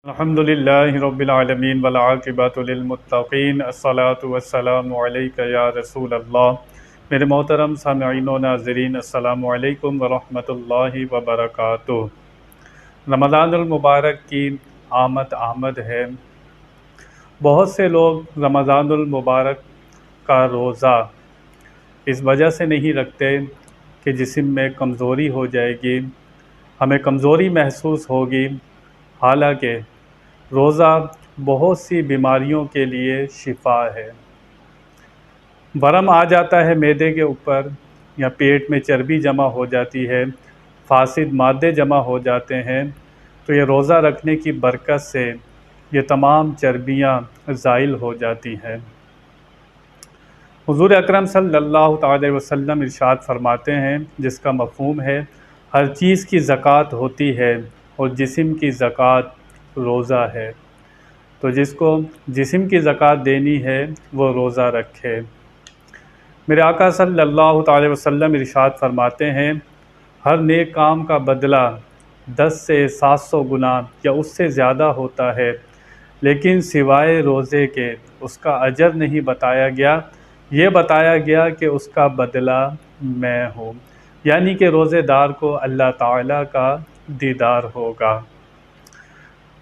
الحمدللہ رب العالمین والعاقبۃ للمتقین الصلاۃ والسلام علیک یا رسول اللہ۔ میرے محترم سامعین و ناظرین، السلام علیکم ورحمۃ اللہ وبرکاتہ۔ رمضان المبارک کی آمد ہے۔ بہت سے لوگ رمضان المبارک کا روزہ اس وجہ سے نہیں رکھتے کہ جسم میں کمزوری ہو جائے گی، ہمیں کمزوری محسوس ہوگی، حالانکہ روزہ بہت سی بیماریوں کے لیے شفا ہے۔ ورم آ جاتا ہے معدے کے اوپر یا پیٹ میں چربی جمع ہو جاتی ہے، فاسد مادے جمع ہو جاتے ہیں، تو یہ روزہ رکھنے کی برکت سے یہ تمام چربیاں زائل ہو جاتی ہیں۔ حضور اکرم صلی اللہ تعالی وسلم ارشاد فرماتے ہیں، جس کا مفہوم ہے ہر چیز کی زکوٰۃ ہوتی ہے اور جسم کی زکوٰۃ روزہ ہے، تو جس کو جسم کی زکوٰۃ دینی ہے وہ روزہ رکھے۔ میرے آقا صلی اللہ تعالی وسلم ارشاد فرماتے ہیں، ہر نیک کام کا بدلہ 10 سے 700 گنا یا اس سے زیادہ ہوتا ہے، لیکن سوائے روزے کے اس کا اجر نہیں بتایا گیا، یہ بتایا گیا کہ اس کا بدلہ میں ہوں، یعنی کہ روزے دار کو اللہ تعالیٰ کا دیدار ہوگا۔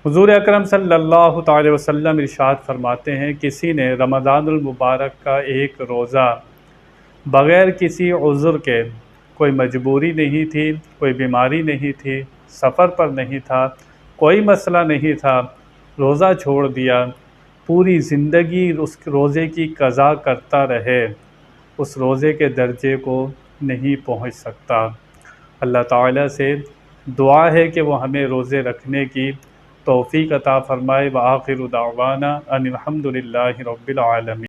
حضور اکرم صلی اللہ تعالی وسلم ارشاد فرماتے ہیں، کسی نے رمضان المبارک کا ایک روزہ بغیر کسی عذر کے، کوئی مجبوری نہیں تھی، کوئی بیماری نہیں تھی، سفر پر نہیں تھا، کوئی مسئلہ نہیں تھا، روزہ چھوڑ دیا، پوری زندگی اس روزے کی قضا کرتا رہے، اس روزے کے درجے کو نہیں پہنچ سکتا۔ اللہ تعالیٰ سے دعا ہے کہ وہ ہمیں روزے رکھنے کی توفیق عطا فرمائے۔ وآخر دعوانا ان الحمد للہ رب العالمین۔